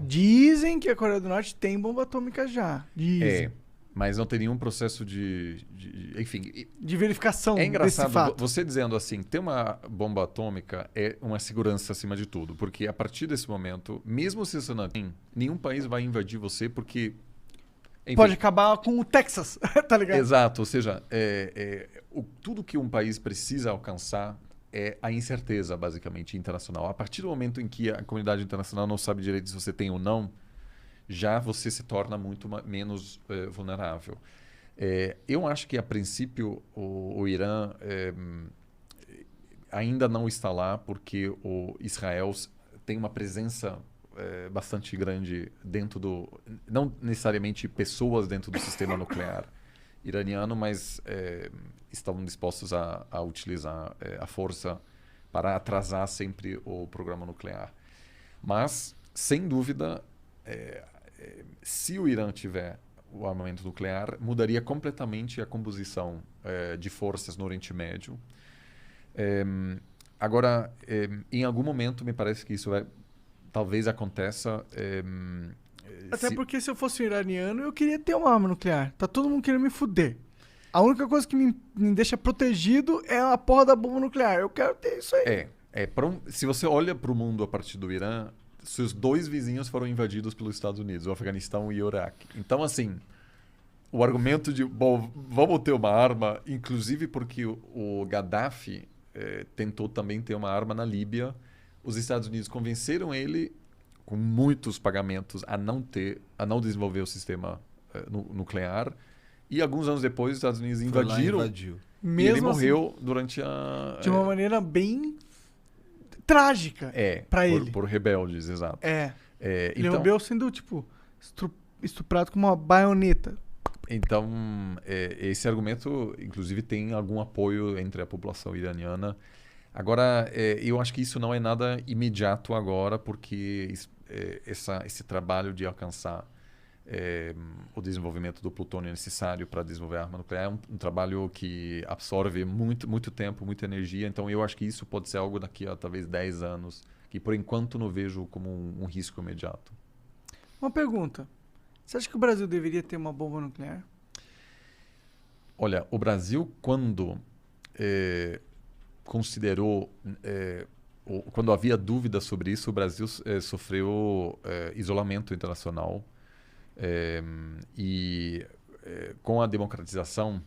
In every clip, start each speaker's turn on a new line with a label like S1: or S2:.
S1: Dizem que a Coreia do Norte tem bomba atômica já.
S2: É,
S1: Dizem.
S2: mas não tem nenhum processo enfim,
S1: De
S2: é
S1: verificação desse
S2: engraçado
S1: fato.
S2: você dizendo assim, ter uma bomba atômica é uma segurança acima de tudo, porque a partir desse momento, mesmo se você não tem, nenhum país vai invadir você, porque,
S1: Pode
S2: enfim,
S1: acabar com o Texas, tá ligado?
S2: exato, ou seja, tudo que um país precisa alcançar é a incerteza, basicamente, internacional. A partir do momento em que a comunidade internacional não sabe direito se você tem ou não, já você se torna muito menos vulnerável. Eu acho que, a princípio, o Irã ainda não está lá porque o Israel tem uma presença bastante grande dentro do... Não necessariamente pessoas dentro do sistema nuclear iraniano, mas estão dispostos a utilizar a força para atrasar sempre o programa nuclear. Mas, sem dúvida, se o Irã tiver o armamento nuclear, mudaria completamente a composição de forças no Oriente Médio. Agora, em algum momento, me parece que isso talvez aconteça.
S1: Até porque se eu fosse um iraniano, eu queria ter uma arma nuclear. Tá todo mundo querendo me fuder. A única coisa que me deixa protegido é a porra da bomba nuclear. Eu quero ter isso aí.
S2: Se você olha para o mundo a partir do Irã, seus dois vizinhos foram invadidos pelos Estados Unidos, o Afeganistão e o Iraque. Então, assim, o argumento de, bom, vamos ter uma arma, inclusive porque o Gaddafi tentou também ter uma arma na Líbia. Os Estados Unidos convenceram ele, com muitos pagamentos, a não desenvolver o sistema nuclear. E alguns anos depois, os Estados Unidos
S3: Foi lá e
S2: invadiram
S3: invadiu.
S2: e ele
S1: Mesmo assim,
S2: morreu durante a...
S1: de uma maneira bem trágica pra ele.
S2: por rebeldes, exato.
S1: Ele
S2: Então,
S1: morreu sendo, tipo, estuprado com uma baioneta.
S2: Então, esse argumento, inclusive, tem algum apoio entre a população iraniana. Agora, eu acho que isso não é nada imediato agora, porque esse trabalho de alcançar o desenvolvimento do plutônio necessário para desenvolver a arma nuclear é um trabalho que absorve muito, muito tempo, muita energia. Então, eu acho que isso pode ser algo daqui a talvez 10 anos, que por enquanto não vejo como um risco imediato.
S1: Uma pergunta. Você acha que o Brasil deveria ter uma bomba nuclear?
S2: Olha, o Brasil, quando considerou, quando havia dúvidas sobre isso, o Brasil sofreu isolamento internacional. Com a democratização,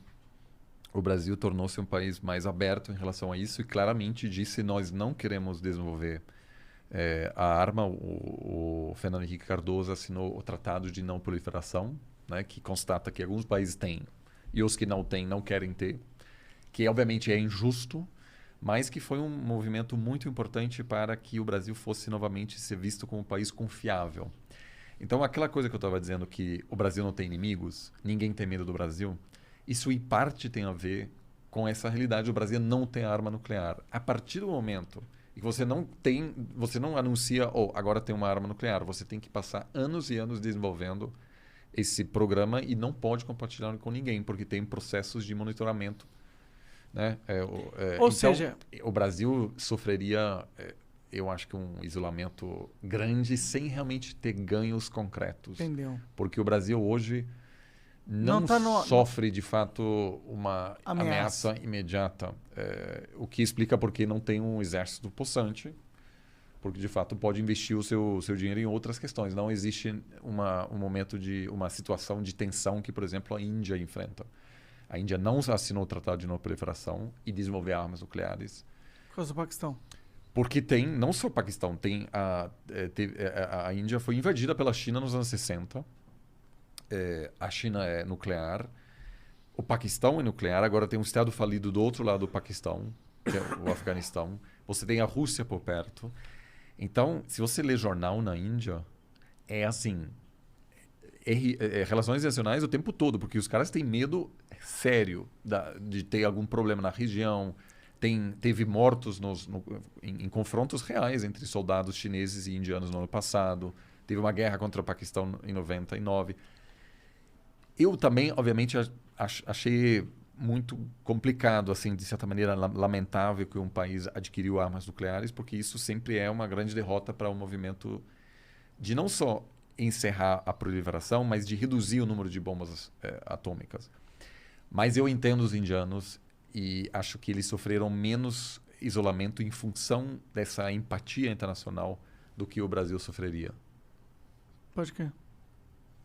S2: o Brasil tornou-se um país mais aberto em relação a isso e claramente disse: nós não queremos desenvolver a arma. O Fernando Henrique Cardoso assinou o Tratado de Não Proliferação, né, que constata que alguns países têm e os que não têm não querem ter, que obviamente é injusto, mas que foi um movimento muito importante para que o Brasil fosse novamente ser visto como um país confiável. Então, aquela coisa que eu estava dizendo, que o Brasil não tem inimigos, ninguém tem medo do Brasil, isso em parte tem a ver com essa realidade. O Brasil não tem arma nuclear. A partir do momento em que você não anuncia, agora tem uma arma nuclear, você tem que passar anos e anos desenvolvendo esse programa e não pode compartilhar com ninguém, porque tem processos de monitoramento, né?
S1: Ou
S2: Então,
S1: seja,
S2: o Brasil sofreria, eu acho que um isolamento grande sem realmente ter ganhos concretos.
S1: entendeu?
S2: Porque o Brasil hoje não
S1: tá
S2: sofre, de fato, uma
S1: Ameaça.
S2: ameaça imediata, o que explica porque não tem um exército possante, porque, de fato, pode investir o seu dinheiro em outras questões. Não existe um momento uma situação de tensão que, por exemplo, a Índia enfrenta. A Índia não assinou o Tratado de Não Proliferação e desenvolver armas nucleares.
S1: Por causa do Paquistão.
S2: Porque tem, não só o Paquistão, a Índia foi invadida pela China nos anos 60. A China é nuclear. O Paquistão é nuclear. Agora tem um estado falido do outro lado do Paquistão, que é o Afeganistão. Você tem a Rússia por perto. Então, se você lê jornal na Índia, é assim... relações internacionais o tempo todo, porque os caras têm medo sério de ter algum problema na região. Teve mortos em confrontos reais entre soldados chineses e indianos no ano passado. Teve uma guerra contra o Paquistão em 99. Eu também, obviamente, achei muito complicado, assim, de certa maneira lamentável que um país adquiriu armas nucleares, porque isso sempre é uma grande derrota para o movimento de não só encerrar a proliferação, mas de reduzir o número de bombas atômicas. Mas eu entendo os indianos e acho que eles sofreram menos isolamento em função dessa empatia internacional do que o Brasil sofreria.
S1: Pode crer.